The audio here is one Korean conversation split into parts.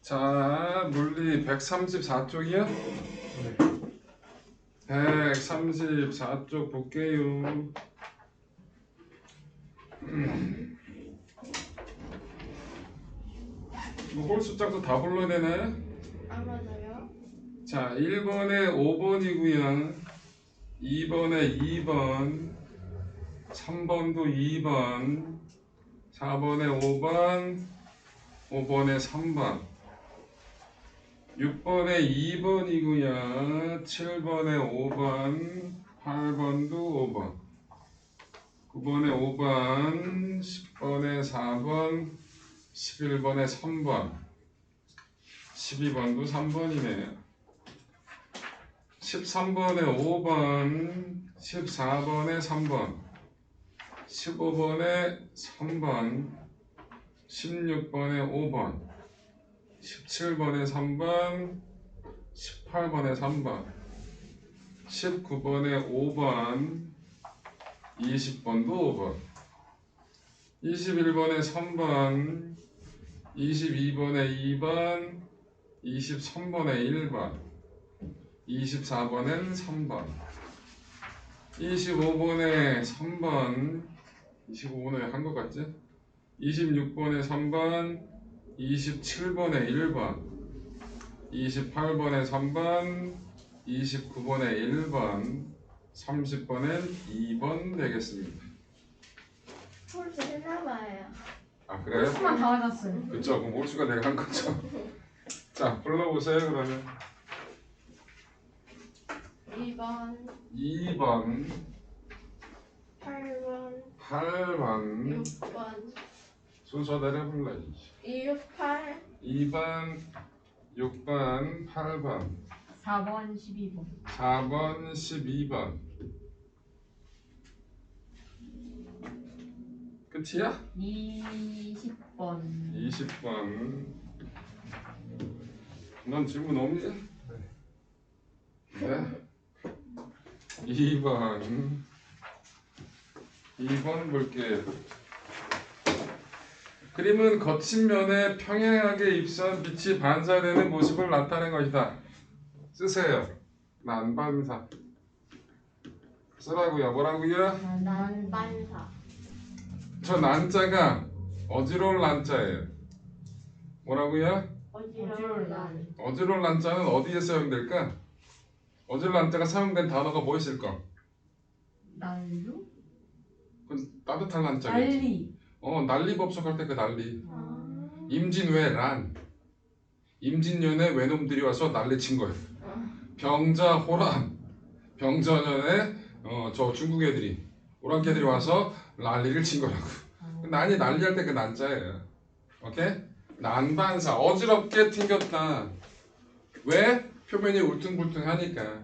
자, 물리 134쪽이요? 네. 134쪽 볼게요. 홀수 짝도 다 불러야 되나요? 아 맞아요. 자, 1번에 5번이고요. 2번에 2번, 3번도 2번, 4번에 5번, 5번에 3번, 6번에 2번이고요. 7번에 5번, 8번도 5번, 9번에 5번, 10번에 4번, 11번에 3번, 12번도 3번이네요. 13번에 5번, 14번에 3번, 15번에 3번, 16번에 5번, 17번에 3번, 18번에 3번, 19번에 5번, 20번도 5번, 21번에 3번, 22번에 2번, 23번에 1번, 24번엔 3번, 25번에 3번, 25번에 한 것 같지? 26번에 3번, 27번에 1번, 28번에 3번, 29번에 1번, 30번엔 2번 되겠습니다. 홀수 했나봐요. 아 그래요? 홀수만 다 맞았어요. 그쵸, 그럼 홀수가 내가 한 거죠. 자, 불러보세요 그러면. 2번, 2번, 8번, 8번 6번, 순서대로 불러야지. 2, 6, 8, 2번, 6번, 8번, 4번, 12번. 4번, 12번. 끝이야? 20번. 20번. 넌 질문 없니? 네. 2번. 2번 볼게요. 그림은 거친 면에 평행하게 입선 빛이 반사되는 모습을 나타낸 것이다. 쓰세요. 난반사. 쓰라고요. 뭐라고요? 난반사, 저 난자가 어지러울 난자예요. 뭐라고요? 어지러운 난, 어지러울 난자는 어디에 사용될까? 어지러울 난자가 사용된 단어가 뭐 있을까? 난루? 그건 따뜻한 난자겠지. 난리. 난리 법석할 때 그 난리. 아, 임진왜란. 임진년에 외놈들이 와서 난리 친 거예요. 병자호란. 병자년에 저 중국 애들이 오랑캐들이 와서 난리를 친 거라고. 난이 난리할 때 그 난자예요. 오케이? 난반사. 어지럽게 튕겼다. 왜? 표면이 울퉁불퉁하니까.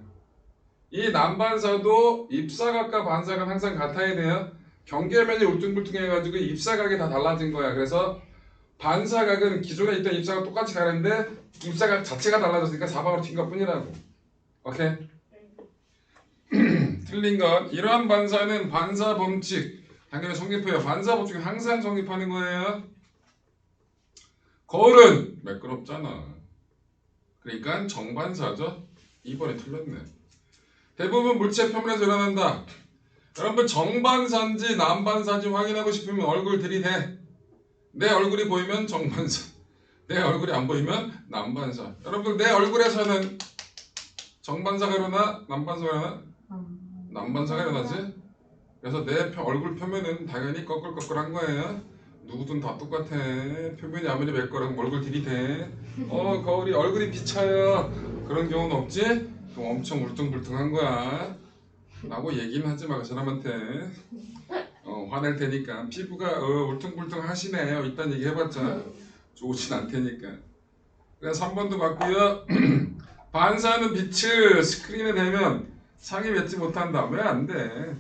이 난반사도 입사각과 반사각 항상 같아야 돼요. 경계면이 울퉁불퉁해가지고 입사각이 다 달라진 거야. 그래서 반사각은 기존에 있던 입사각 똑같이 가는데 입사각 자체가 달라졌으니까 사방으로 튄 것 뿐이라고. 오케이? 틀린 것. 이러한 반사는 반사 범칙. 당연히 성립해요. 반사 범칙은 항상 성립하는 거예요. 거울은 매끄럽잖아. 그러니까 정반사죠. 2번이 틀렸네. 대부분 물체 표면에서 일어난다. 여러분 정반사인지 남반사인지 확인하고 싶으면 얼굴 들이대. 내 얼굴이 보이면 정반사, 내 얼굴이 안 보이면 남반사. 여러분들 내 얼굴에서는 정반사가 일어나? 남반사가 일어나? 남반사가 일어나지? 그래서 내 얼굴 표면은 당연히 꺼끌꺼끌한 거예요. 누구든 다 똑같아. 표면이 아무리 매끄러우면 얼굴 들이대. 거울이 얼굴이 비쳐요. 그런 경우는 없지? 그럼 엄청 울퉁불퉁한 거야. 라고 얘기는 하지 마, 그 사람한테. 화낼 테니까. 피부가 울퉁불퉁 하시네요. 이딴 얘기 해봤자 좋진 않다니까. 그래서 3번도 맞고요. 반사하는 빛을 스크린에 대면 상이 맺지 못한다. 왜 안 돼?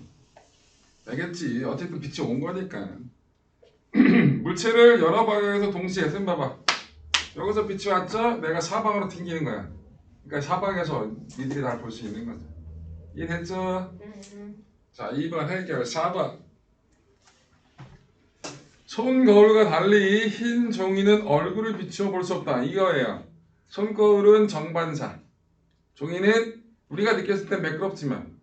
되겠지. 어쨌든 빛이 온 거니까. 물체를 여러 방향에서 동시에 쌤 봐봐. 여기서 빛이 왔죠? 내가 사방으로 튕기는 거야. 그러니까 사방에서 니들이 다 볼 수 있는 거죠. 이해됐죠? 자, 2번 해결. 4번. 손거울과 달리 흰 종이는 얼굴을 비추어 볼 수 없다. 이거예요. 손거울은 정반사. 종이는 우리가 느꼈을 땐 매끄럽지만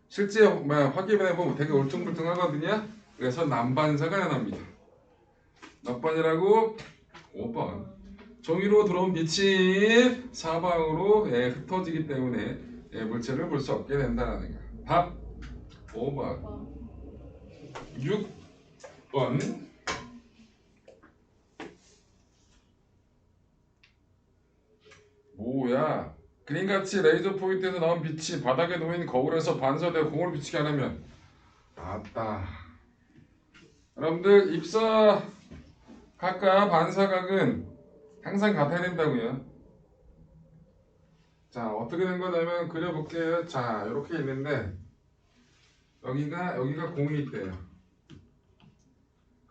실제 확인해보면 되게 울퉁불퉁하거든요. 그래서 남반사가 나옵니다. 몇 번이라고? 5번. 종이로 들어온 빛이 사방으로 흩어지기 때문에 물체를 볼 수 없게 된다는 거야. 답 5번. 6번. 뭐야? 그림같이 레이저 포인트에서 나온 빛이 바닥에 놓인 거울에서 반사되어 공을 비치게 하려면 맞다. 여러분들 입사각과 반사각은 항상 같아야 된다고요. 자, 어떻게 된 거냐면 그려볼게요. 자, 이렇게 있는데 여기가 공이 있대요.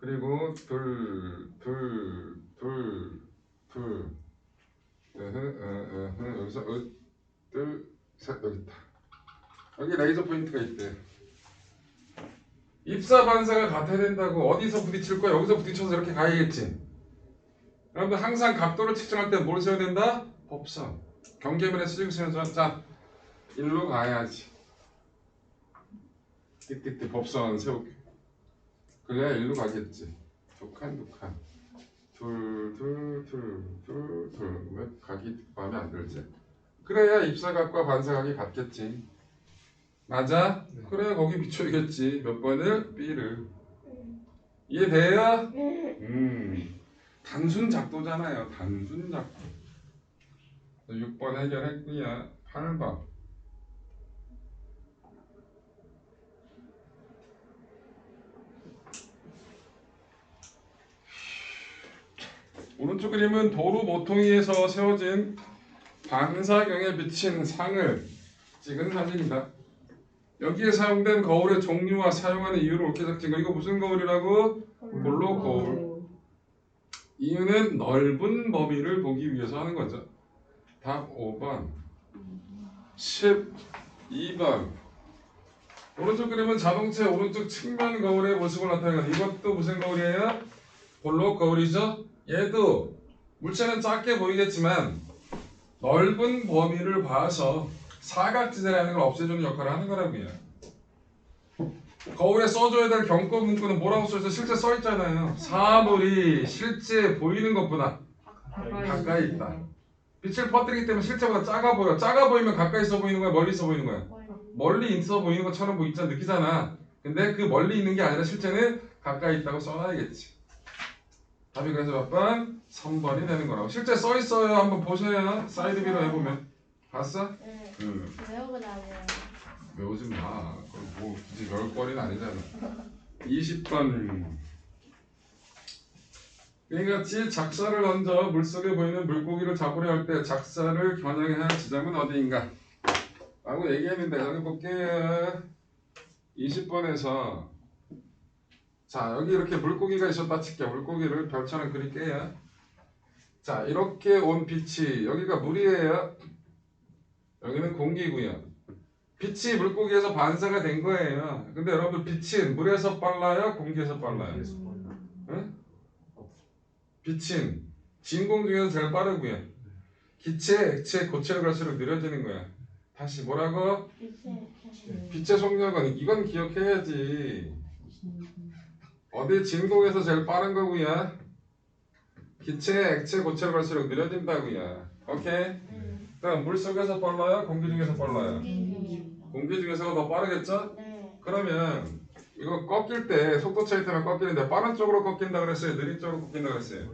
그리고 둘 여기서 둘, 셋 여기 있다. 여기 레이저 포인트가 있대. 입사 반사가 같아야 된다고. 어디서 부딪힐 거야? 여기서 부딪혀서 이렇게 가야겠지. 여러분들 항상 각도를 측정할 때 뭘 세워야 된다? 법선. 경계면에 수직 세워서 자, 일로 가야지. 띡띡띡 법선 세울게. 그래야 일로 가겠지. 두 칸. 왜 각이 마음에 안 들지? 그래야 입사각과 반사각이 같겠지. 맞아? 네. 그래야 거기 비춰야겠지. 몇 번을? B를. 이해돼요? 단순 작도잖아요. 단순 작도. 6번 해결했고요. 8번. 오른쪽 그림은 도로 모퉁이에서 세워진 반사경에 비친 상을 찍은 사진이다. 여기에 사용된 거울의 종류와 사용하는 이유를 옳게 적힌 거. 이거 무슨 거울이라고? 볼록 거울. 이유는 넓은 범위를 보기 위해서 하는 거죠. 답 5번. 12번. 오른쪽 그림은 자동차 오른쪽 측면 거울의 모습을 나타내는 거. 이것도 무슨 거울이에요? 볼록 거울이죠. 얘도 물체는 작게 보이겠지만 넓은 범위를 봐서 사각지대라는 걸 없애주는 역할을 하는 거라고요. 거울에 써줘야 될 경고 문구는 뭐라고 써있어? 실제 써있잖아요. 사물이 실제 보이는 것보다 가까이 있다. 빛을 퍼뜨리기 때문에 실제보다 작아 보여. 작아 보이면 가까이 있어 보이는 거야? 멀리 있어 보이는 거야? 멀리 있어 보이는 것처럼 뭐 있잖아, 느끼잖아. 근데 그 멀리 있는 게 아니라 실제는 가까이 있다고 써놔야겠지. 답이 그래서 몇 번? 3번이 되는 거라고. 실제 써있어요. 한번 보세요. 사이드 비로 해보면. 봤어? 네. 응. 외우고 다녀요. 외우지 마. 그럼 뭐 굳이 배울 거리는 아니잖아. 20번. 이같이 작사를 던져 물속에 보이는 물고기를 잡으려 할 때 작사를 겨냥해야 할 지점은 어디인가? 라고 얘기했는데 여기 볼게요. 20번에서 자, 여기 이렇게 물고기가 있었다 칠게. 물고기를 별처럼 그릴게요. 자, 이렇게 온 빛이 여기가 물이에요. 여기는 공기고요. 빛이 물고기에서 반사가 된 거예요. 근데 여러분 빛은 물에서 빨라요? 공기에서 빨라요? 응? 빛은 진공 중에서 제일 빠르고요. 기체, 액체, 고체로 갈수록 느려지는 거야. 다시 뭐라고? 빛의 속력은 이건 기억해야지. 어디 진공에서 제일 빠른 거고요. 기체, 액체, 고체로 갈수록 느려진다고요. 오케이? 그럼 물 속에서 빨라요? 공기 중에서 빨라요? 공기 중에서가 더 빠르겠죠? 네. 그러면 이거 꺾일 때 속도 차이 때문에 꺾이는데 빠른 쪽으로 꺾인다 그랬어요? 느린 쪽으로 꺾인다 그랬어요?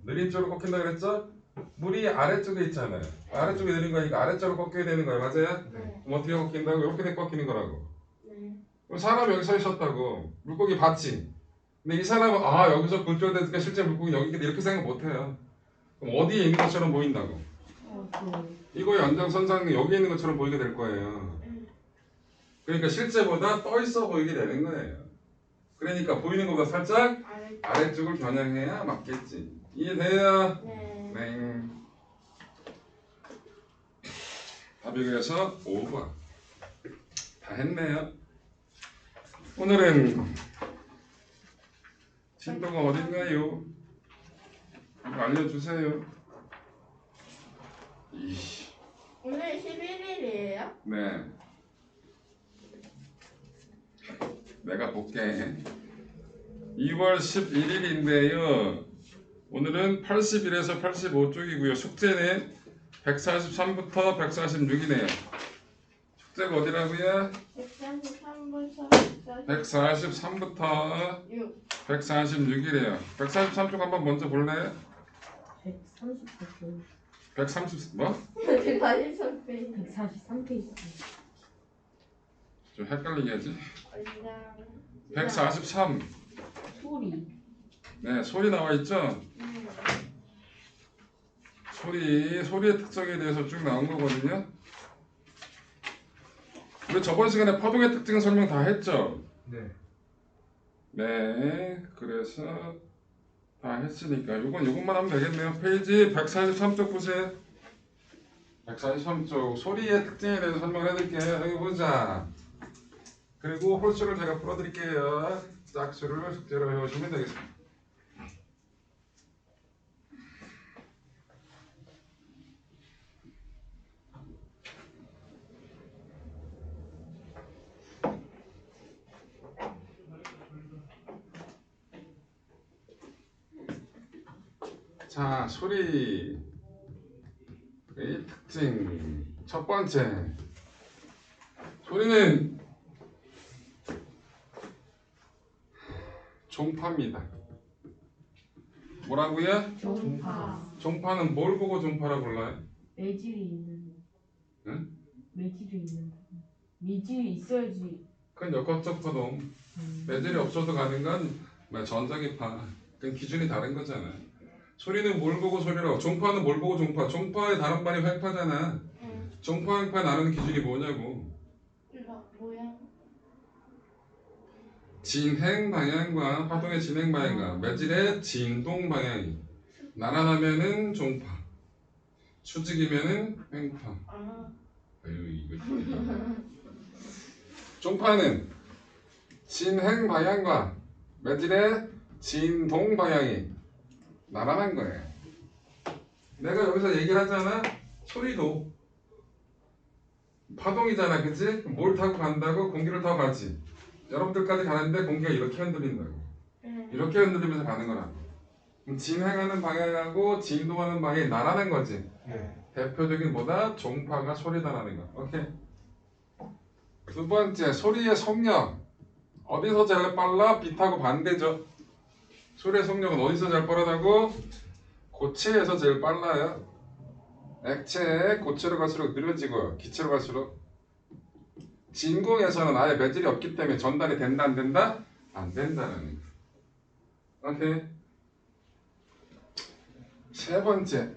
느린 쪽으로 꺾인다 그랬죠? 물이 아래쪽에 있잖아요. 아래쪽에 느린 거니까 아래쪽으로 꺾여야 되는 거예요. 맞아요? 네. 그럼 어떻게 꺾인다고? 이렇게 돼 꺾이는 거라고. 네. 그럼 사람이 여기 서 있었다고. 물고기 봤지? 근데 이 사람은 여기서 굴절되니까 실제 물고기 여기 있는데 이렇게 생각 못 해요. 그럼 어디에 있는 것처럼 보인다고. 이거의 연장선상에 여기 있는 것처럼 보이게 될 거예요. 그러니까 실제보다 떠 있어 보이게 되는 거예요. 그러니까 보이는 것보다 살짝 아래쪽을 겨냥해야 맞겠지. 이해돼요? 네. 네. 답이 그래서 5번. 다 했네요. 오늘은 진도가 어딘가요? 이거 알려주세요. 오늘 11일이에요? 네. 내가 볼게. 2월 11일인데요. 오늘은 81에서 85쪽이고요. 숙제는 143부터 146이네요. 숙제가 어디라고요? 133부터 143부터 6. 146이래요. 143쪽 한번 먼저 볼래요? 130페이지. 130 뭐? 143페이지. 143페이지. 좀 헷갈리게 하지. 143. 143. 소리. 네, 소리 나와 있죠? 소리의 특성에 대해서 쭉 나온 거거든요. 우리 저번 시간에 파동의 특징 설명 다 했죠? 네. 네, 그래서 다 했으니까 요것만 하면 되겠네요. 페이지 143쪽 보세요. 143쪽 소리의 특징에 대해서 설명을 해드릴게요. 여기 보자. 그리고 홀수를 제가 풀어드릴게요. 짝수를 숙제로 해오시면 되겠습니다. 자, 소리의 특징 첫 번째, 소리는 종파입니다. 뭐라고요? 종파. 종파는 뭘 보고 종파라고 불러요? 매질이 있는. 응? 매질이 있는. 매질이 있어야지. 그건 역학적 파동. 매질이 없어도 가는 건 전자기파. 그건 기준이 다른 거잖아. 소리는 뭘 보고 소리라고? 종파는 뭘 보고 종파? 종파의 다른 말이 횡파잖아. 종파, 횡파 나누는 기준이 뭐냐고. 뭐야? 진행 방향과 파동의 진행 방향과 매질의 진동 방향이 나란하면은 종파, 수직이면은 횡파. 아유 이거 종파는 진행 방향과 매질의 진동 방향이 나란한 거예요. 내가 여기서 얘기를 하잖아. 소리도 파동이잖아, 그치? 뭘 타고 간다고? 공기를 타고 가지. 여러분들까지 가는데 공기가 이렇게 흔들린다고. 이렇게 흔들리면서 가는 거라고. 그럼 진행하는 방향하고 진동하는 방향이 나란한 거지. 네. 대표적인 뭐다? 종파가 소리다라는 거. 오케이. 두 번째, 소리의 속력. 어디서 제일 빨라? 빛하고 반대죠. 소리의 속력은 어디서 제일 빠르다고? 고체에서 제일 빨라요. 액체, 고체로 갈수록 느려지고 기체로 갈수록. 진공에서는 아예 매질이 없기 때문에 전달이 된다 안 된다? 안 된다는 거. 오케이. 세 번째.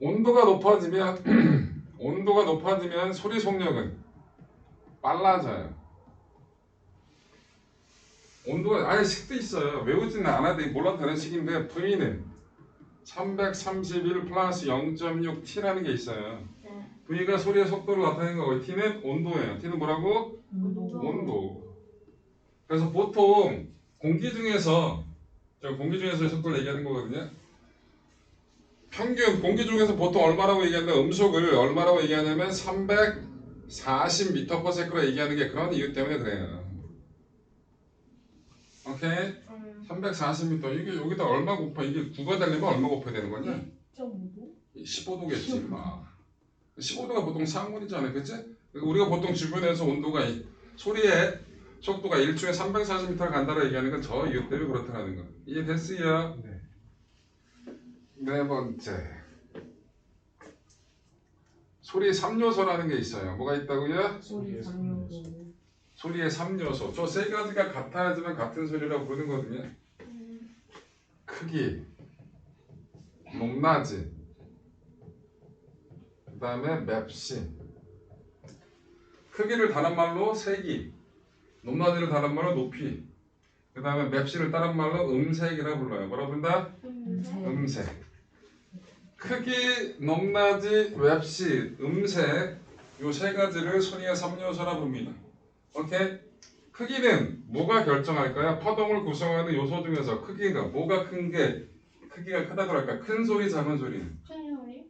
온도가 높아지면 소리 속력은 빨라져요. 온도가 아예 식도 있어요. 외우지는 않아도 몰라도 되는 식인데 V는 331 플러스 0.6T라는 게 있어요. V가 소리의 속도를 나타내는 거고 T는 온도예요. T는 뭐라고? 온도. 그래서 보통 공기 중에서 속도를 얘기하는 거거든요. 평균 공기 중에서 보통 얼마라고 얘기하는데 음속을 얼마라고 얘기하냐면 340m/s로 얘기하는 게 그런 이유 때문에 그래요. 오케이? 340m 이게 여기다 얼마 곱하? 이게 9가 되려면 얼마 곱해야 되는 거냐? 1.5도? 15도겠지. 15도가 보통 상온이잖아, 그치? 우리가 보통 주변에서 온도가 소리의 속도가 1초에 340m를 간다고 얘기하는 건 저 이유 때문에 그렇다는 거. 이해됐어요? 네. 네 번째. 소리 3요소라는 게 있어요. 뭐가 있다고요? 소리 장려도. 소리의 3요소. 저 세 가지가 같아야지만 같은 소리라고 부르는 거거든요. 크기, 높낮이, 그 다음에 맵시. 크기를 다른 말로 세기, 높낮이를 다른 말로 높이, 그 다음에 맵시를 다른 말로 음색이라고 불러요. 뭐라고 부른다? 음색. 크기, 높낮이, 맵시, 음색 요 세 가지를 소리의 3요소라 부릅니다. 오케이? 크기는 뭐가 결정할까요? 파동을 구성하는 요소 중에서 크기가 뭐가 큰 게 크기가 크다고 할까? 큰 소리, 작은 소리는? 큰 소리?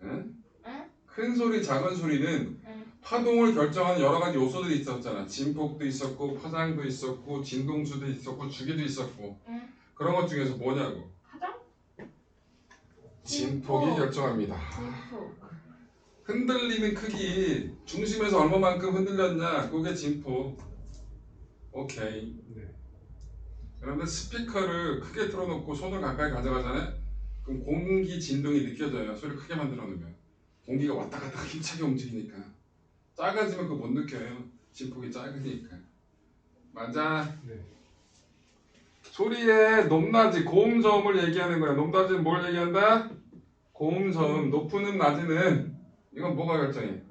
응? 응? 큰 소리, 작은 소리는 응. 파동을 결정하는 여러 가지 요소들이 있었잖아. 진폭도 있었고, 파장도 있었고, 진동수도 있었고, 주기도 있었고. 응. 그런 것 중에서 뭐냐고? 파장? 진폭이 진폭. 결정합니다. 진폭. 흔들리는 크기, 중심에서 얼마만큼 흔들렸냐? 그게 진폭. 오케이. 네. 여러분들 스피커를 크게 틀어놓고 손을 가까이 가져가잖아요. 그럼 공기 진동이 느껴져요. 소리를 크게 만들어 놓으면. 공기가 왔다 갔다 힘차게 움직이니까. 작아지면 그거 못 느껴요. 진폭이 작으니까. 맞아. 네. 소리의 높낮이, 고음 저음을 얘기하는 거야. 높낮이는 뭘 얘기한다? 고음 저음, 높은 음, 낮은 음. 이건 뭐가 결정해?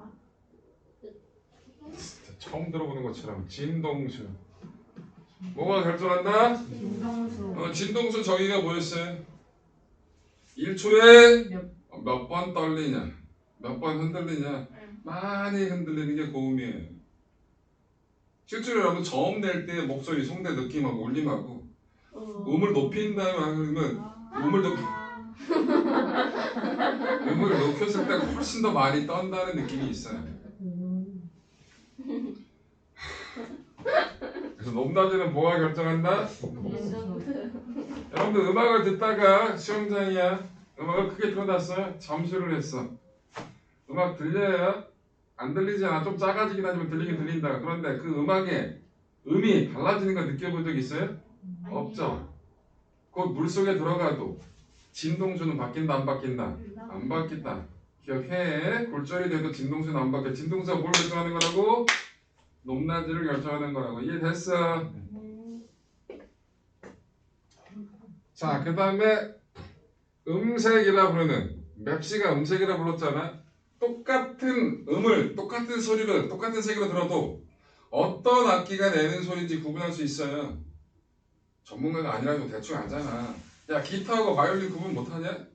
진짜 처음 들어보는 것처럼 진동수. 뭐가 결정한다? 진동수. 진동수 정의가 뭐였어요? 1초에 몇- 몇 번 떨리냐, 몇 번 흔들리냐. 응. 많이 흔들리는 게 고음이에요. 실제로 여러분 저음 낼 때 목소리, 송대 느낌하고 울림하고 음을 높인 다음에 그러면 음을 높였을 때 훨씬 더 많이 떤다는 느낌이 있어요. 음. 그래서 높낮이는 뭐가 결정한다? 진동수. 여러분들 음악을 듣다가 시험장이야. 음악을 크게 틀어놨어요. 잠수를 했어. 음악 들려요? 안 들리지 않아. 좀 작아지긴 하지만 들리긴 들린다. 그런데 그 음악의 음이 달라지는 거 느껴본 적 있어요? 없죠. 곧 물속에 들어가도 진동수는 바뀐다 안 바뀐다? 안 바뀐다. 기억해. 골절이 돼도 진동수는 안 바뀌어. 진동수가 뭘 결정하는 거라고? 높낮이를 결정하는 거라고. 이해됐어? 음. 자, 그 다음에 음색이라 부르는, 맵시가 음색이라 불렀잖아. 똑같은 음을 똑같은 소리를 똑같은 색으로 들어도 어떤 악기가 내는 소리인지 구분할 수 있어요. 전문가가 아니라고 대충 알잖아. 야, 기타하고 바이올린 구분 못하냐?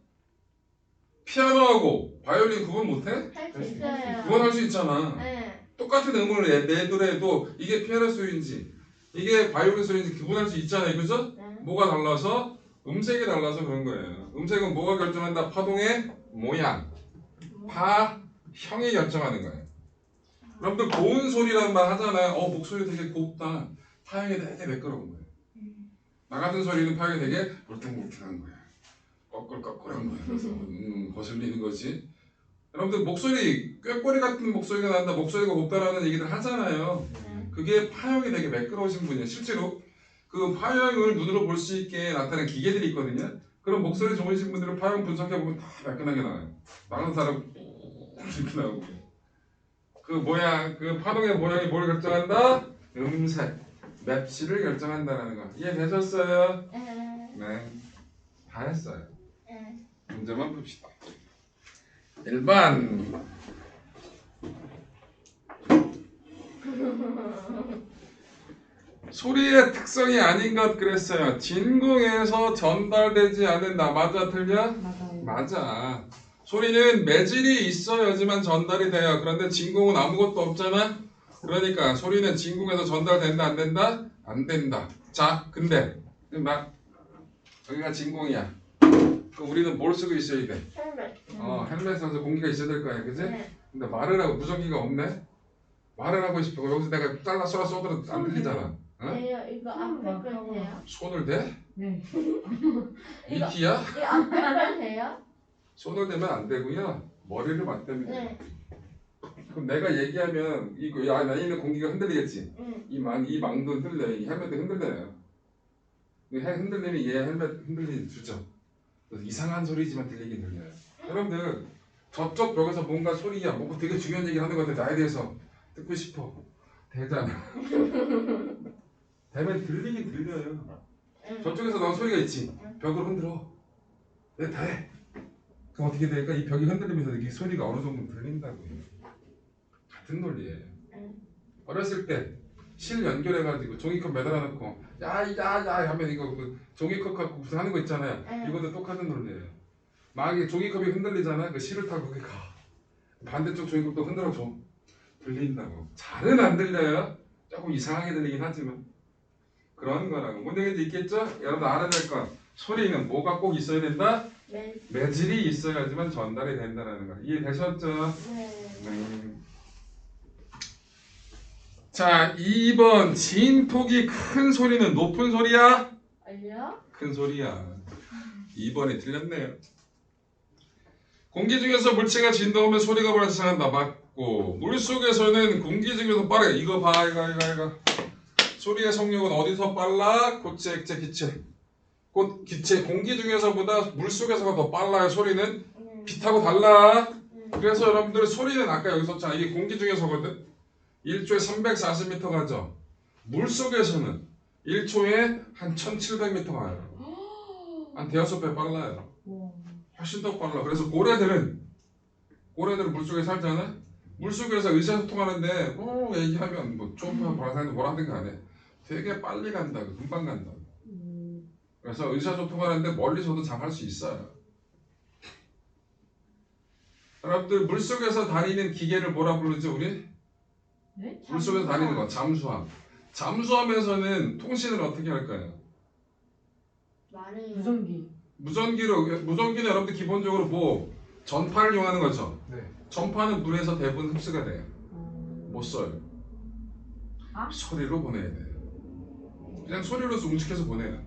피아노하고 바이올린 구분 못해? 할 수 있어요. 그건 할 수 있잖아. 네. 똑같은 음을 내더라도 이게 피아노 소리인지 이게 바이올린 소리인지 구분할 수 있잖아요. 그죠? 네. 뭐가 달라서? 음색이 달라서 그런 거예요. 음색은 뭐가 결정한다? 파동의 모양, 파형이 결정하는 거예요. 여러분들 고운 소리라는 말 하잖아요. 목소리 되게 곱다. 파형이 되게 매끄러운 거예요. 나 같은 소리는 파형이 되게 울퉁불퉁한 거야. 꺼끌꺼끌한 거야. 그래서 거슬리는 거지. 여러분들 목소리, 꾀꼬리 같은 목소리가 난다, 목소리가 곱다라는 얘기들 하잖아요. 네. 그게 파형이 되게 매끄러우신 분이에요. 실제로 그 파형을 눈으로 볼 수 있게 나타내는 기계들이 있거든요. 그럼 목소리 좋으신 분들은 파형 분석해보면 다 매끈하게 나와요. 나가는 사람 이렇게 나오고. 그 모양, 그 파동의 모양이 뭘 결정한다? 음색, 맵시를 결정한다는 거. 이해되셨어요? 네. 네. 다 했어요. 네. 문제만 풉시다. 1번. 소리의 특성이 아닌 것 그랬어요. 진공에서 전달되지 않는다. 맞아, 틀려? 맞아요. 맞아. 소리는 매질이 있어야지만 전달이 돼요. 그런데 진공은 아무것도 없잖아. 그러니까 소리는 진공에서 전달된다 안 된다? 안 된다. 자, 근데 여기가 진공이야. 그럼 우리는 뭘 쓰고 있어야 돼? 헬멧. 헬멧에서 공기가 있어야 될 거 아니야, 그지? 네. 근데 말을 하고 무전기가 없네. 말을 하고 싶어. 여기서 내가 잘라 쏘더라도 안 들리잖아. 응? 네, 이거 앞에 거 돼요? 손을 대? 네. 미끼야? 이거 앞에 거 돼요? 손을 대면 안 되고요. 머리를 맞대면 돼. 네. 그럼 내가 얘기하면 이거 야, 나 있는 공기가 흔들리겠지. 응. 이 망도 흔들려요. 이 헬멧도 흔들려요. 흔들리면 얘 헬멧 흔들리는 주죠. 그래서 이상한 소리지만 들리긴 들려요. 여러분들 저쪽 벽에서 뭔가 소리야, 뭔가 되게 중요한 얘기를 하는 것 같아. 나에 대해서 듣고 싶어. 대잖아. 대면 들리긴 들려요. 응. 저쪽에서 나온 소리가 있지. 벽을 흔들어. 내 대. 그럼 어떻게 될까? 이 벽이 흔들리면서 이게 소리가 어느 정도 들린다고요. 같은 논리예요. 어렸을 때 실 연결해가지고 종이컵 매달아 놓고 야야야 하면 이거 그 종이컵 갖고 무슨 하는 거 있잖아요. 이것도 똑같은 논리예요. 만약에 종이컵이 흔들리잖아. 그 실을 타고 거기 가. 반대쪽 종이컵도 흔들어줘. 들린다고. 잘은 안 들려요. 조금 이상하게 들리긴 하지만 그런 거라고. 뭔 얘기인지 있겠죠? 여러분 알아야 될 건 소리는 뭐가 꼭 있어야 된다? 네. 매질이 있어야지만 전달이 된다는 거. 이해되셨죠? 네. 자, 2번 진폭이 큰 소리는 높은 소리야? 아니요? 큰 소리야. 2번이 틀렸네요. 공기 중에서 물체가 진동하면 소리가 발생한다. 맞고. 물속에서는 공기 중에서 빠르게. 이거 봐, 이거. 소리의 속력은 어디서 빨라? 고체, 액체, 기체. 기체, 공기 중에서보다 물속에서가 더 빨라요. 소리는 빛하고 달라. 그래서 여러분들 소리는 아까 여기 썼잖아. 이게 공기 중에서거든. 1초에 340m 가죠. 물속에서는 1초에 한 1700m 가요. 한 대여섯 배 빨라요. 와. 훨씬 더 빨라. 그래서 고래들은 물속에 살잖아. 물속에서 의사소통하는데 꼭 얘기하면 뭐 좁아 보라색인데 뭐라든 간에 되게 빨리 간다고, 금방 간다고. 그래서 의사소통하는데 멀리서도 잘 할 수 있어요. 여러분들 물속에서 다니는 기계를 뭐라 부르죠 우리? 네? 물속에서 다니는 거 잠수함. 잠수함에서는 통신을 어떻게 할까요? 많이 무전기. 무전기는 여러분들 기본적으로 뭐 전파를 이용하는 거죠. 네. 전파는 물에서 대부분 흡수가 돼요. 못 써요. 아? 소리로 보내야 돼요. 그냥 소리로서 움직여서 보내요.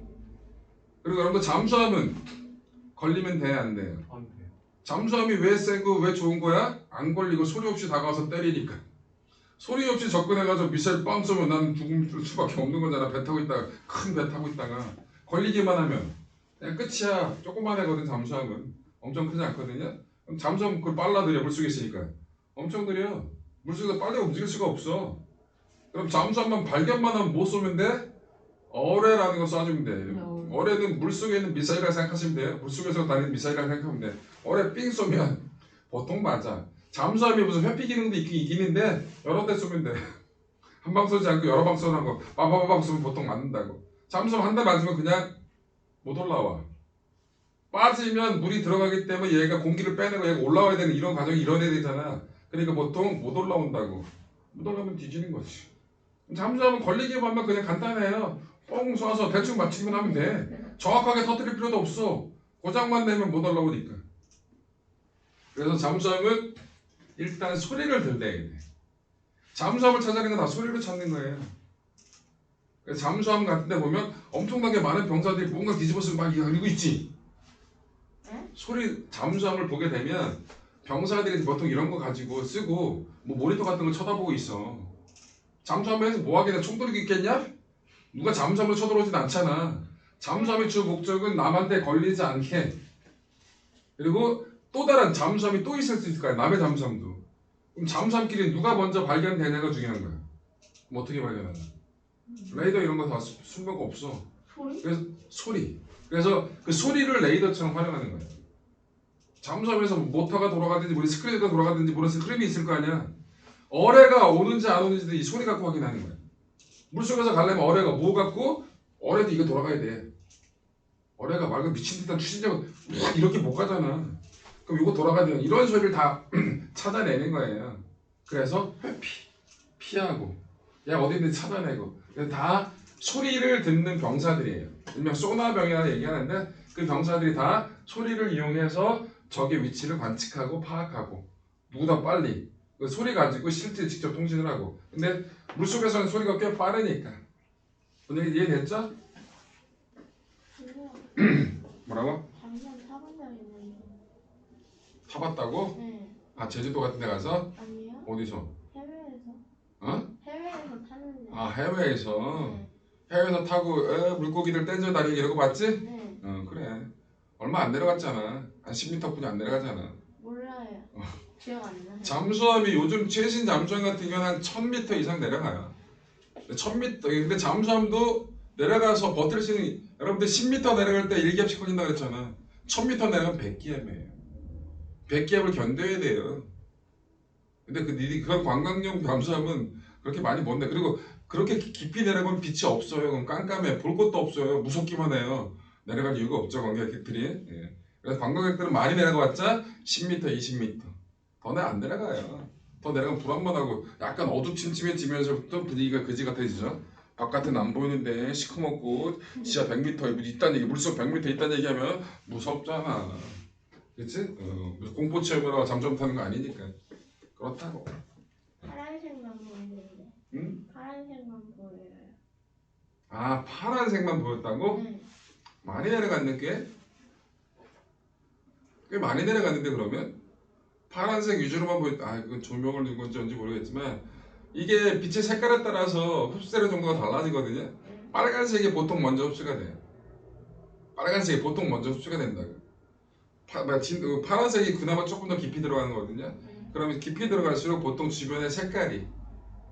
그리고 여러분들 잠수함은 걸리면 돼야 안 돼요. 안 돼요. 잠수함이 왜 세고 왜 좋은 거야? 안 걸리고 소리 없이 다가와서 때리니까. 소리 없이 접근해가지고 미사일 빵 쏘면 난 죽을 수밖에 없는 거잖아. 배 타고 있다가 큰 배 타고 있다가 걸리기만 하면 그냥 끝이야. 조그만 애거든 잠수함은. 엄청 크지 않거든요. 그럼 잠수함 그걸 빨라들여 물속에 있으니까. 엄청 느려. 물속에서 빨리 움직일 수가 없어. 그럼 잠수함만 발견만 하면 못 쏘면 돼? 어뢰라는 거 쏴주면 돼. 어뢰는 물속에 있는 미사일이라고 생각하시면 돼요. 물속에서 다니는 미사일이라고 생각하면 돼. 어뢰 삥 쏘면 보통 맞아. 잠수함이 무슨 회피 기능도 있긴 있는데 여러 대 쏘면 돼. 한 방 쏘지 않고 여러 방 쏘라고 빠바바방 쏘면 보통 맞는다고. 잠수함 한 대 맞으면 그냥 못 올라와. 빠지면 물이 들어가기 때문에 얘가 공기를 빼내고 얘가 올라와야 되는 이런 과정이 일어나야 되잖아. 그러니까 보통 못 올라온다고. 못 올라오면 뒤지는 거지. 잠수함은 걸리기만 하면 그냥 간단해요. 뻥 쏴서 대충 맞추기만 하면 돼. 정확하게 터뜨릴 필요도 없어. 고장만 내면 못 올라오니까. 그래서 잠수함은 일단 소리를 들려야 돼. 잠수함을 찾아내는 건 다 소리로 찾는 거예요. 그래서 잠수함 같은 데 보면 엄청나게 많은 병사들이 뭔가 뒤집어쓰고 막 이러고 있지. 잠수함을 보게 되면 병사들이 보통 이런 거 가지고 쓰고 뭐 모니터 같은 거 쳐다보고 있어. 잠수함에서 뭐 하겠냐? 총 들고 있겠냐? 누가 잠수함을 쳐들어오진 않잖아. 잠수함의 주 목적은 남한테 걸리지 않게. 그리고 또 다른 잠수함이 또 있을 수 있을 거야. 남의 잠수함도. 그럼 잠수함끼리 누가 먼저 발견되냐가 중요한 거야. 뭐 어떻게 발견하냐? 레이더 이런 거 다 쓸모가 없어. 소리? 그래서 소리. 그래서 그 소리를 레이더처럼 활용하는 거야. 잠수함에서 모터가 돌아가든지 우리 스크린가 돌아가든지 모르는 흐름이 있을 거 아니야. 어뢰가 오는지 안 오는지도 이 소리 갖고 확인하는 거야. 물속에서 가려면 어뢰가 뭐 갖고 어뢰도 이거 돌아가야 돼. 어뢰가 맑은 미친 듯한 추진력은 이렇게 못 가잖아. 그럼 이거 돌아가야 돼. 이런 소리를 다 찾아내는 거예요. 그래서 회피, 피하고, 야 어디 있는지 찾아내고. 다 소리를 듣는 병사들이에요. 일명 소나병이라고 얘기하는데 그 병사들이 다 소리를 이용해서 적의 위치를 관측하고 파악하고 누구보다 빨리 그 소리 가지고 실제 직접 통신을 하고. 근데 물속에서는 소리가 꽤 빠르니까. 분위기 이해됐죠? 뭐라고? 잠깐 타본 적 있는데. 타봤다고? 네. 아 제주도 같은 데 가서? 아니요? 어디서? 해외에서. 어? 해외에서 탔는데. 아 해외에서. 네. 해외에서 타고 물고기들 떼져 다니는 이런 거 봤지? 네. 그래. 얼마 안 내려갔잖아. 한 10m뿐이 안 내려가잖아. 몰라요. 기억 안 나요. 잠수함이 요즘 최신 잠수함 같은 경우는 한 1000m 이상 내려가요. 1000m. 근데 잠수함도 내려가서 버틸 수 있는, 여러분들 10m 내려갈 때 1기압씩 걸린다 그랬잖아. 1000m 내려가면 100기압이에요. 100기압을 견뎌야 돼요. 근데 그런 관광용 잠수함은 그렇게 많이 못 내. 그리고 그렇게 깊이 내려가면 빛이 없어요. 그럼 깜깜해. 볼 것도 없어요. 무섭기만 해요. 내려갈 이유가 없죠, 관광객들이. 예. 그래서 관광객들은 많이 내려가봤자 10m, 20m. 더 안 내려가요. 더 내려가면 불안만하고 약간 어두침침해지면서부터 분위기가 그지 같아지죠. 바깥은 안 보이는데 시커멓고 지하 100m 있다는 얘기, 물속 100m 있다는 얘기하면 무섭잖아. 그치? 공포 체험이라고 잠좀 타는 거 아니니까. 그렇다고. 파란색만 보이는데. 응? 파란색만 보여요. 아, 파란색만 보였다고? 네. 많이 내려갔는데? 꽤 많이 내려갔는데 그러면? 파란색 위주로만 보였다. 아, 이건 조명을 둔 건지 뭔지 모르겠지만 이게 빛의 색깔에 따라서 흡수되는 정도가 달라지거든요. 빨간색이 보통 먼저 흡수가 돼요. 빨간색이 보통 먼저 흡수가 된다고. 파란색이 그나마 조금 더 깊이 들어가는 거거든요. 그러면 깊이 들어갈수록 보통 주변의 색깔이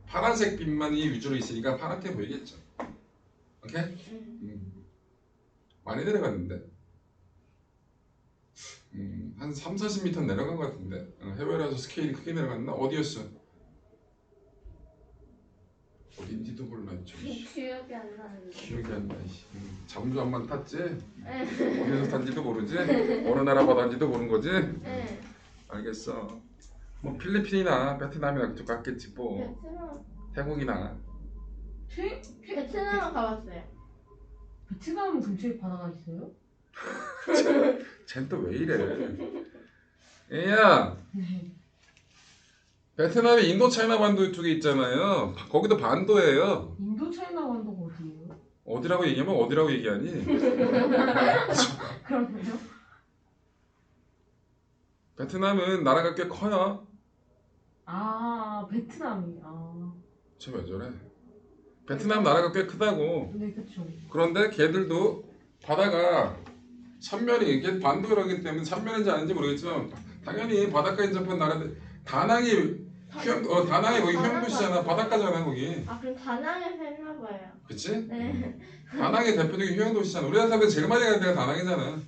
파란색 빛만이 위주로 있으니까 파랗게 보이겠죠. 오케이? 많이 내려갔는데 한 3, 40m 내려간 것 같은데 해외라서 스케일이 크게 내려갔나? 어디였어? 어딘지도 몰라. 기억이 안 나는데. 기억이 안 나. 잠수함만 탔지? 네. 어디서 탄지도 모르지? 어느 나라 바다인지도 모르는 거지? 네. 알겠어. 뭐 필리핀이나 베트남이나 그쪽 갔겠지 뭐. 베트남. 태국이나. 베트남은 가봤어요. 베트남 근처에 바다가 있어요? 쟨 또 왜 이래? 얘야, 네. 베트남이 인도 차이나 반도 쪽에 있잖아요. 거기도 반도예요. 인도 차이나 반도가 어디예요? 어디라고 얘기하면 어디라고 얘기하니? 그러면요? 베트남은 나라가 꽤 커요. 아 베트남이 쟤 왜 저래? 베트남 나라가 꽤 크다고. 네 그쵸. 그런데 걔들도 바다가 삼면이 이게 반도라기 때문에 삼면인지 아닌지 모르겠지만 당연히 바닷가에 인접한 나라들 다낭이 다낭이 거기 휴양도시잖아. 바닷가잖아 거기. 아 그럼 다낭에서 했나 봐요. 그치? 네. 다낭이 대표적인 휴양도시잖아. 우리나라 사람들 제일 많이 가는 데가 다낭이잖아.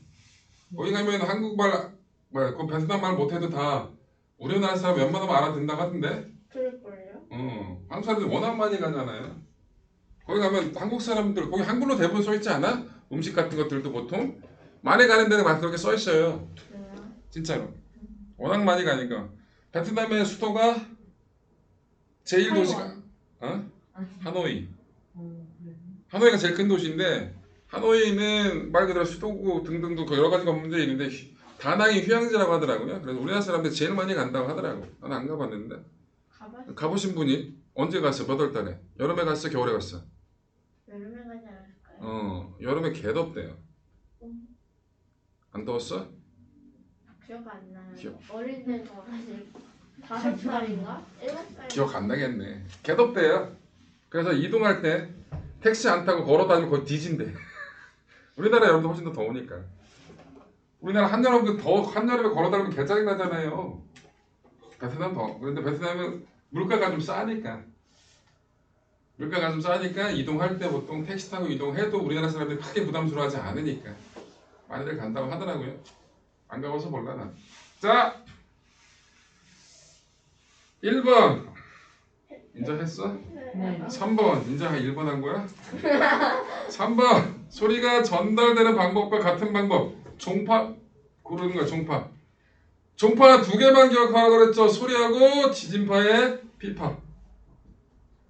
거기 가면 한국말 그 베트남 말 못해도 다 우리나라 사람 웬만하면 알아듣는다 같은데. 그럴걸요? 한국 사람들 워낙 많이 가잖아요. 거기 가면 한국 사람들 거기 한글로 대부분 써 있지 않아? 음식 같은 것들도 보통 많이 가는 데는 막 그렇게 써 있어요. 그래요? 진짜로. 워낙 많이 가니까. 베트남의 수도가 제일 도시가 하노이. 그래. 하노이가 제일 큰 도시인데 하노이는 말 그대로 수도고 등등도 여러 가지가 문제 있는데 다낭이 휴양지라고 하더라고요. 그래서 우리나라 사람들이 제일 많이 간다고 하더라고. 나는 안 가봤는데. 가봤어요. 가보신 분이 언제 갔어? 몇 월 달에? 여름에 갔어? 겨울에 갔어? 여름에 가지 않았을까요? 여름에 개 덥대요. 안 더웠어? 기억 안 나요. 기억. 어릴 때 가가지고 5살인가? 7살. 기억 안 나겠네. 개 덥대요. 그래서 이동할 때 택시 안 타고 걸어 다니면 거의 뒤진대. 우리나라 여름도 훨씬 더 더우니까. 우리나라 한여름에 걸어 다니면 개 짜증 나잖아요. 베트남 더. 그런데 베트남은 물가가 좀 싸니까. 물가가 좀 싸니까 이동할 때 보통 택시 타고 이동해도 우리나라 사람들이 크게 부담스러워하지 않으니까 많이들 간다고 하더라고요. 안 가봐서 몰라 나. 자, 1번 인자 했어? 네. 3번 인자 1번 한 거야? 3번 소리가 전달되는 방법과 같은 방법. 종파 고르는 거야. 종파 두 개만 기억하라고 그랬죠. 소리하고 지진파의 피파.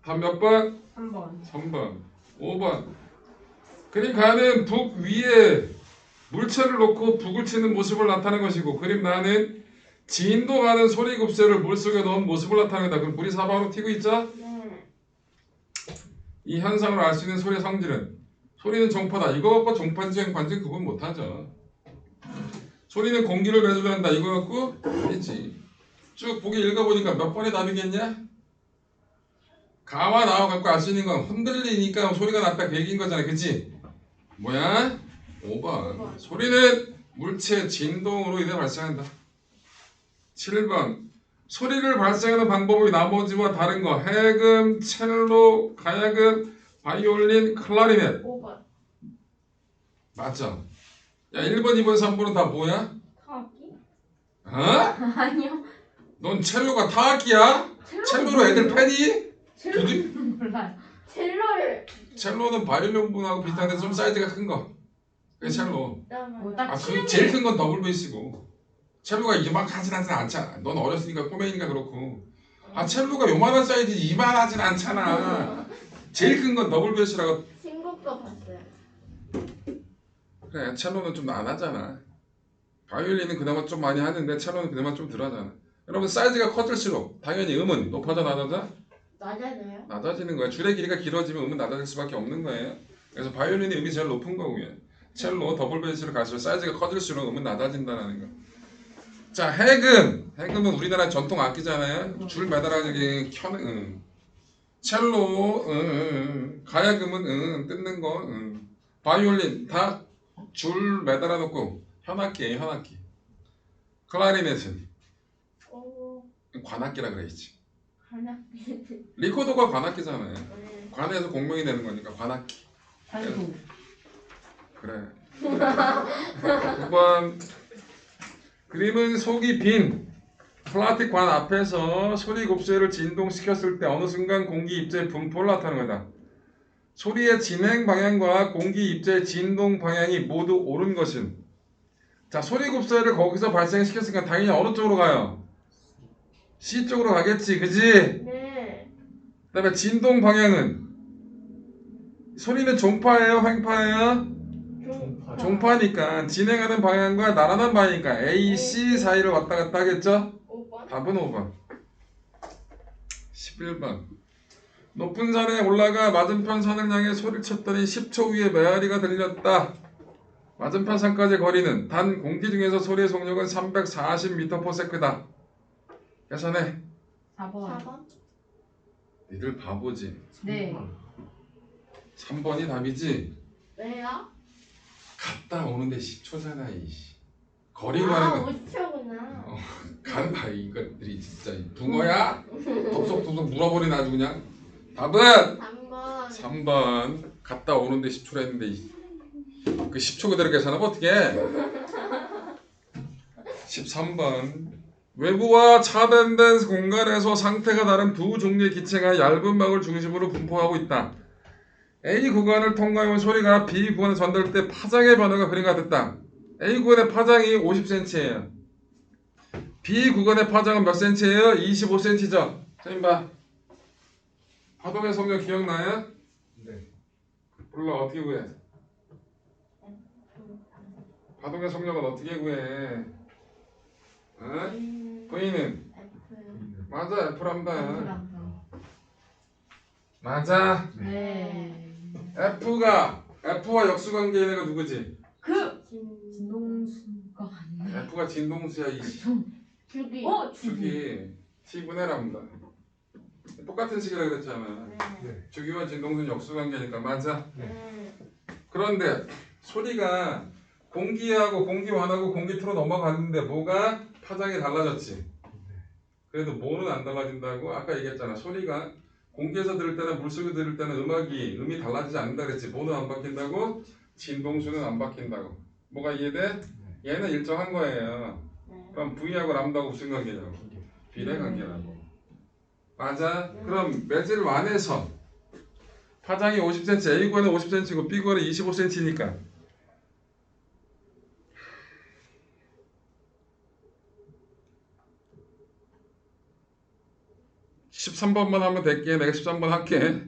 답 몇 번? 3번. 3번. 5번. 그림 가는 북 위에 물체를 놓고 북을 치는 모습을 나타내는 것이고 그림 나는 진동하는 소리 곱새를 물속에 넣은 모습을 나타낸다. 그럼 물이 사방으로 튀고 있죠? 네. 이 현상을 알 수 있는 소리의 성질은 소리는 종파다. 이거 갖고 종파인지 행파인지 구분 못하죠. 소리는 공기를 배출한다. 이거 갖고 아니지. 쭉 보기 읽어보니까 몇 번의 답이겠냐? 가와 나와 갖고 알 수 있는 건 흔들리니까 소리가 났다 그 얘기인 거잖아. 그치? 뭐야? 5번. 소리는 물체 진동으로 인해 발생한다. 7번. 소리를 발생하는 방법이 나머지와 다른 거. 해금, 첼로, 가야금, 바이올린, 클라리넷. 5번. 맞죠? 야 1번, 2번, 3번은 다 뭐야? 타악기? 어? 아니요. 넌 첼로가 타악기야? 첼로로 애들 패니? 첼로는 몰라요. 첼로를. 첼로는 바이올린분하고 비슷한데 좀 사이즈가 큰 거. 그게 첼로. 딱 그 제일 큰 건 더블 베이스고 첼로가 이만하진 않잖아. 넌 어렸으니까 꼬맹이니까 그렇고 아 첼로가 요만한 사이즈 이만하진 않잖아. 제일 큰 건 더블 베이스라고. 친구 거 봤어요. 그래 첼로는 좀 안 하잖아. 바이올린은 그나마 좀 많이 하는데 첼로는 그나마 좀 덜 하잖아. 여러분 사이즈가 커질수록 당연히 음은 높아져 낮아져? 낮아져요? 낮아지는 거야. 줄의 길이가 길어지면 음은 낮아질 수밖에 없는 거예요. 그래서 바이올린이 음이 제일 높은 거고요. 첼로 더블 베이스로 갈수록 사이즈가 커질수록 음은 낮아진다는 거. 자 해금은 우리나라 전통 악기잖아요. 줄 매달아가지고 켜는 첼로 가야금은 뜯는 거 바이올린 다 줄 매달아 놓고 현악기예요. 현악기. 클라리넷은 오, 관악기라 그래야지. 하나. 리코더가 관악기잖아요. 네. 관에서 공명이 되는 거니까 관악기. 아이고. 그래. 9번 그림은 속이 빈 플라스틱 관 앞에서 소리 곱쇄를 진동시켰을 때 어느 순간 공기 입자의 분포를 나타내는 거다. 소리의 진행 방향과 공기 입자의 진동 방향이 모두 옳은 것은 자 소리 곱쇄를 거기서 발생시켰으니까 당연히 어느 쪽으로 가요? C 쪽으로 가겠지 그지? 네. 그 다음에 진동 방향은 소리는 종파예요 횡파예요? 종파니까 진행하는 방향과 나란한 방향이니까 A, C 사이를 왔다 갔다 하겠죠? 5번. 답은 5번. 11번 높은 산에 올라가 맞은편 산을 향해 소리를 쳤더니 10초 후에 메아리가 들렸다. 맞은편 산까지 거리는 단 공기 중에서 소리의 속력은 340m/s다. 계산해. 4번. 4번. 니들 바보지. 네. 3번이 답이지. 왜요? 갔다 오는데 10초잖아 이씨. 거리 아, 가는 거. 5초구나. 간다 이것들이 진짜 붕어야? 덥석덥석 물어버리네 아주 그냥. 답은 3번. 3번. 갔다 오는데 10초라 했는데 그 10초 그대로 계산하면 어떡해? 13번 외부와 차단된 공간에서 상태가 다른 두 종류의 기체가 얇은 막을 중심으로 분포하고 있다. A 구간을 통과해온 소리가 B 구간에 전달될 때 파장의 변화가 그림과 같았다. A 구간의 파장이 50cm예요. B 구간의 파장은 몇 cm예요? 25cm죠. 선생님 봐. 파동의 속력 기억나요? 네. 몰라 어떻게 구해? 파동의 속력은 어떻게 구해? 어? V는? F. 맞아 F란다. F란다. 맞아. 네. F와 역수관계인 애가 누구지? 그 진. 진동수가 아니네. F가 진동수야 이 주기. 주기 T분의 람다. 똑같은 식이라 그랬잖아. 네. 주기와 진동수는 역수관계니까 맞아. 네. 그런데 소리가 공기하고 공기환하고 공기투로 넘어갔는데 뭐가 파장이 달라졌지. 그래도 뭐는 안 달라진다고 아까 얘기했잖아. 소리가 공기에서 들을 때나 물속에 들을 때는 음이 달라지지 않는다 그랬지. 뭐는 안 바뀐다고? 진동수는 안 바뀐다고. 뭐가 이해돼? 얘는 일정한 거예요. 네. 그럼 V하고 람다하고 무슨 관계냐고? 비례 관계라고. 맞아? 그럼 매질 완에서 파장이 50cm, A 구간은 50cm고 B 구간은 25cm니까 13번만 하면 될게. 내가 13번 할게.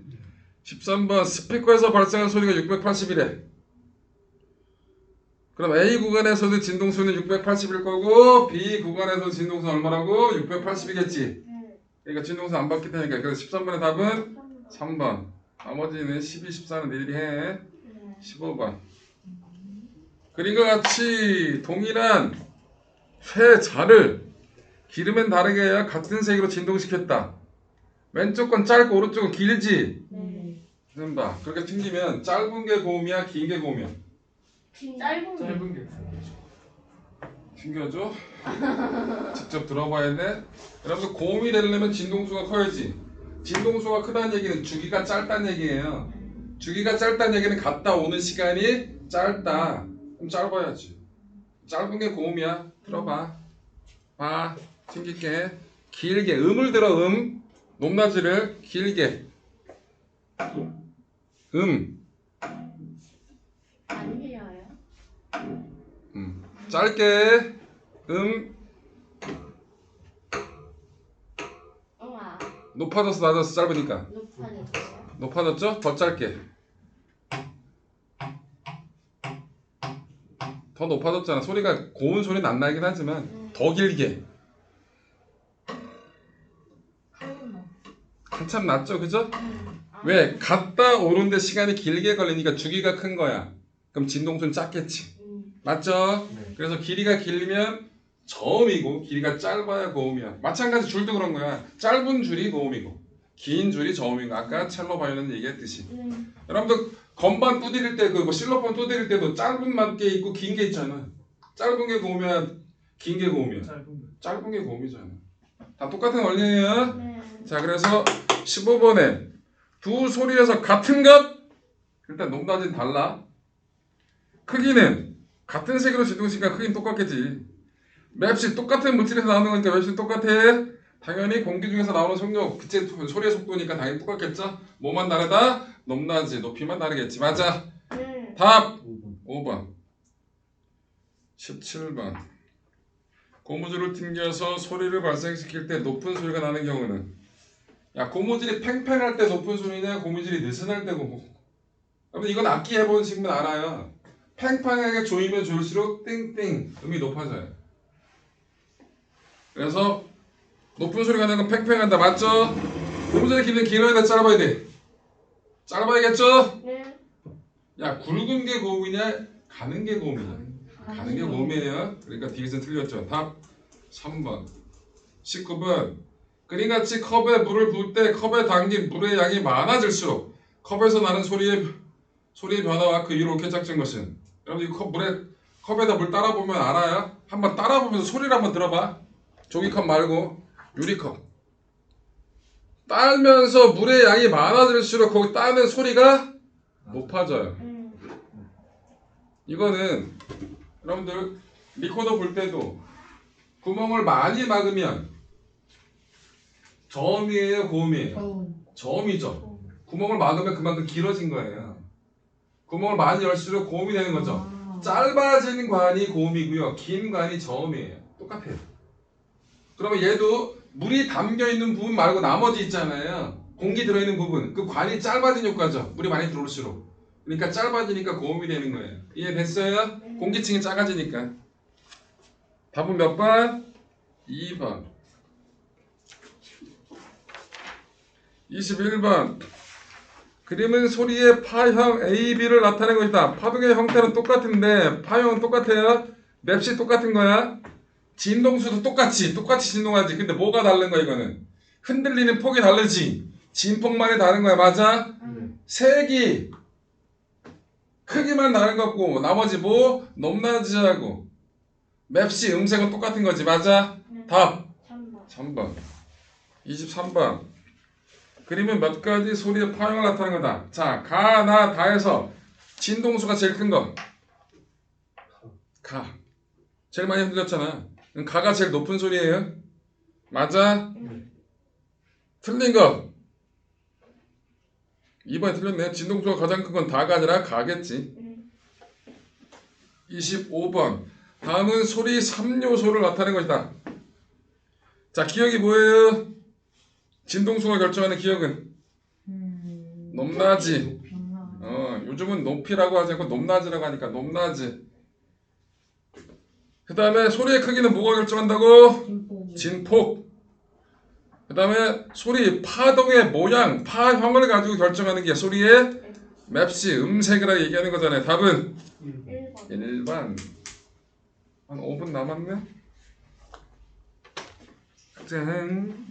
13번 스피커에서 발생한 소리가 680이래. 그럼 A 구간에서도 진동수는 680일 거고 B 구간에서 진동수는 얼마라고? 680이겠지. 네. 그러니까 진동수 안 바뀔 테니까. 그래서 13번의 답은 3번. 나머지는 12, 14는 니들이 해. 네. 15번. 그림과 같이 동일한 쇠자를 기름엔 다르게 해야 같은 색으로 진동시켰다. 왼쪽 건 짧고 오른쪽은 길지? 네. 좀 봐. 그렇게 튕기면 짧은 게 고음이야? 긴 게 고음이야? 짧은 거. 짧은 게 튕겨줘? 직접 들어봐야 돼? 여러분 고음이 되려면 진동수가 커야지. 진동수가 크다는 얘기는 주기가 짧다는 얘기예요. 주기가 짧다는 얘기는 갔다 오는 시간이 짧다. 그럼 짧아야지. 짧은 게 고음이야. 들어봐. 봐. 튕길게. 길게. 음을 들어 높낮이를 길게. 안 흘려요? 짧게. 우와. 높아졌어 낮았어 짧으니까? 높아졌어요. 높아졌죠? 더 짧게. 더 높아졌잖아. 소리가 고운 소리는 안 나긴 하지만 더 길게. 칼로. 한참 낮죠, 그죠? 아, 왜? 갔다 오는데 시간이 길게 걸리니까 주기가 큰 거야. 그럼 진동수는 작겠지. 맞죠? 네. 그래서 길이가 길면 저음이고 길이가 짧아야 고음이야. 마찬가지 줄도 그런 거야. 짧은 줄이 고음이고 긴 줄이 저음이고 아까 첼로 바이올린 얘기했듯이. 여러분들 건반 두드릴 때 그 뭐 실로폰 두드릴 때도 짧은 게 있고 긴 게 있잖아. 짧은 게 고음이야, 긴 게 고음이야. 짧은 게 고음이잖아. 다 똑같은 원리예요. 네. 자, 그래서 15번에 두 소리에서 같은 것. 일단 높낮이는 달라. 크기는 같은 색으로 진동시니까 크기는 똑같겠지. 맵시 똑같은 물질에서 나오는 거니까 맵시 똑같아. 당연히 공기 중에서 나오는 속력, 그치 소리의 속도니까 당연히 똑같겠죠. 뭐만 다르다? 높낮이, 높이만 다르겠지. 맞아. 답 5번. 17번. 고무줄을 튕겨서 소리를 발생시킬 때 높은 소리가 나는 경우는, 야, 고무줄이 팽팽할 때 높은 소리냐 고무줄이 느슨할 때 여러분 이건 악기 해보시면 알아요. 팽팽하게 조이면 조일수록 띵띵 음이 높아져요. 그래서 높은 소리가 나는 건 팽팽한다. 맞죠? 고무줄의 길이는 길어야 돼 짧아야 돼? 짧아야겠죠? 네. 야, 굵은 게 고음이냐 가는 게 고음이냐? 가는 게 고음이에요. 그러니까 디귿은 틀렸죠. 답 3번. 19번. 그림같이 컵에 물을 부을 때 컵에 담긴 물의 양이 많아질수록 컵에서 나는 소리의 변화와 그 이유를 옳게 짝진 것은, 여러분 이 컵에다 물 따라 보면 알아요. 한번 따라 보면서 소리를 한번 들어봐. 종이컵 말고 유리컵. 따면서 물의 양이 많아질수록 거기 따는 소리가 높아져요. 이거는 여러분들 리코더 볼 때도 구멍을 많이 막으면 저음이에요, 고음이에요? 저음이죠. 구멍을 막으면 그만큼 길어진 거예요. 구멍을 많이 열수록 고음이 되는 거죠. 짧아진 관이 고음이고요, 긴 관이 저음이에요. 똑같아요. 그러면 얘도 물이 담겨 있는 부분 말고 나머지 있잖아요. 공기 들어있는 부분, 그 관이 짧아진 효과죠. 물이 많이 들어올수록. 그러니까 짧아지니까 고음이 되는 거예요. 이해됐어요? 공기층이 작아지니까. 답은 몇 번? 2번. 21번. 그림은 소리의 파형 A, B를 나타내는 것이다. 파동의 형태는 똑같은데 파형은 똑같아요. 맵시 똑같은 거야. 진동수도 똑같이 진동하지. 근데 뭐가 다른 거야 이거는? 흔들리는 폭이 다르지. 진폭만이 다른 거야. 맞아? 색이 크기만 다른 것 같고 나머지 뭐? 높낮이하고 맵시 음색은 똑같은 거지. 맞아? 답 3번. 23번. 그림은 몇 가지 소리의 파형을 나타내는 거다. 자, 가, 나, 다에서 진동수가 제일 큰 거. 가. 제일 많이 흔들렸잖아. 그럼 가가 제일 높은 소리예요. 맞아? 틀린 거. 2번에 틀렸네. 진동수가 가장 큰 건 다가 아니라 가겠지. 25번. 다음은 소리 3요소를 나타내는 것이다. 자, 기억이 뭐예요? 진동수가 결정하는 기억은 높낮이. 요즘은 높이라고 하지 않고 높낮이라고 하니까 높낮이. 그 다음에 소리의 크기는 뭐가 결정한다고? 진폭. 그 다음에 소리 파동의 모양, 파형을 가지고 결정하는 게 소리의 맵시, 음색이라고 얘기하는 거잖아요. 답은 1번. 한 5분 남았네. 짠.